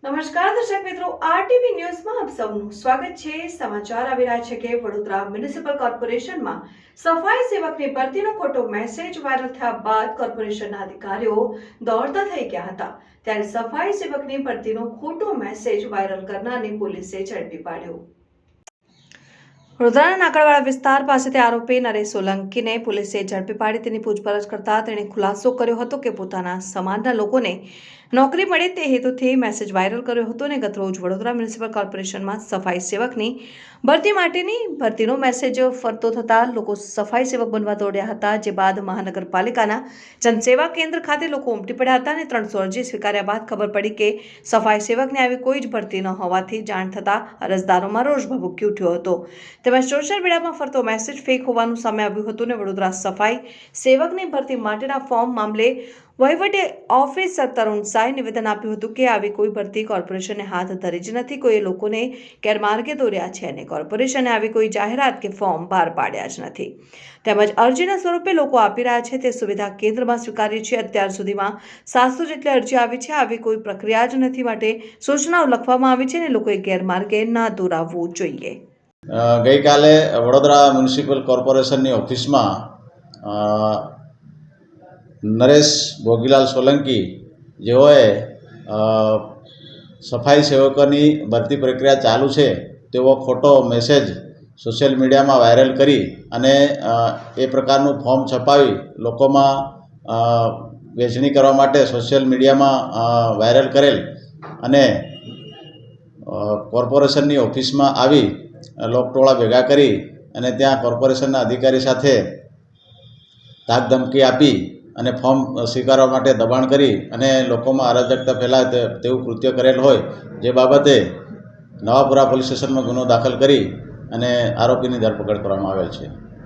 નમસ્કાર દર્શક મિત્રો, આરટીવી ન્યૂઝમાં આપ સૌનું સ્વાગત છે। સમાચાર આવી રહ્યા છે કે વડોદરા મ્યુનિસિપલ કોર્પોરેશનમાં સફાઈ સેવકની ભરતીનો ખોટો મેસેજ વાયરલ થયા બાદ કોર્પોરેશનના અધિકારીઓ દોડતા થઈ ગયા હતા। ત્યારે સફાઈ સેવકની ભરતીનો ખોટો મેસેજ વાયરલ કરનારને પોલીસે ઝડપી પાડ્યો। વડોદરાના નાકડવાડા વિસ્તાર પાસેથી આરોપી નરેશ સોલંકીને પોલીસે ઝડપી પાડી તેની પૂછપરછ કરતા તેણે ખુલાસો કર્યો હતો કે પોતાના સમાજના લોકોને નોકરી મળે તે હેતુથી મેસેજ વાયરલ કર્યો હતો અને ગતરોજ વડોદરા મ્યુનિસિપલ કોર્પોરેશનમાં સફાઈ સેવકની ભરતી માટેની ભરતીનો મેસેજ ફરતો થતાં લોકો સફાઈ સેવક બનવા દોડ્યા હતા। જે બાદ મહાનગરપાલિકાના જનસેવા કેન્દ્ર ખાતે લોકો ઉમટી પડ્યા હતા અને 300 અરજી સ્વીકાર્યા બાદ ખબર પડી કે સફાઈ સેવકને આવી કોઈ જ ભરતી ન હોવાથી જાણ થતાં અરજદારોમાં રોષ ભભૂકી ઉઠ્યો હતો। તેમજ સોશિયલ મીડિયામાં ફરતો મેસેજ ફેક હોવાનું સામે આવ્યું હતું અને વડોદરા સફાઈ સેવકની ભરતી માટેના ફોર્મ મામલે વહીવટી ઓફિસર તરુણ સાંઈ નિવેદન આપ્યું હતું કે આવી કોઈ ભરતી કોર્પોરેશને હાથ ધરી જ નથી। કોઈ લોકોને ગેરમાર્ગે દોર્યા છે અને કોર્પોરેશને આવી કોઈ જાહેરાત કે ફોર્મ બહાર પાડ્યા જ નથી। તેમજ અરજીના સ્વરૂપે લોકો આપી રહ્યા છે તે સુવિધા કેન્દ્રમાં સ્વીકારી છે। અત્યાર સુધીમાં 700 જેટલી અરજી આવી છે। આવી કોઈ પ્રક્રિયા જ નથી માટે સૂચનાઓ લખવામાં આવી છે અને લોકોએ ગેરમાર્ગે ના દોરાવવું જોઈએ। ગઈકાલે વડોદરા મ્યુનિસિપલ કોર્પોરેશનની ઓફિસમાં નરેશ ભોગીલાલ સોલંકી જેઓએ સફાઈ સેવકોની ભરતી પ્રક્રિયા ચાલુ છે તેવો ખોટો મેસેજ સોશિયલ મીડિયામાં વાયરલ કરી અને એ પ્રકારનું ફોર્મ છપાવી લોકોમાં વેચણી કરવા માટે સોશિયલ મીડિયામાં વાયરલ કરેલ અને કોર્પોરેશનની ઓફિસમાં આવી લોકટોળા ભેગા કરી અને ત્યાં કોર્પોરેશનના અધિકારી સાથે ધાક ધમકી આપી અને ફોર્મ સ્વીકારવા માટે દબાણ કરી અને લોકોમાં અરાજકતા ફેલાય તેવું કૃત્ય કરેલ હોય, જે બાબતે નવાપુરા પોલીસ સ્ટેશનમાં ગુનો દાખલ કરી અને આરોપીની ધરપકડ કરવામાં આવેલ છે।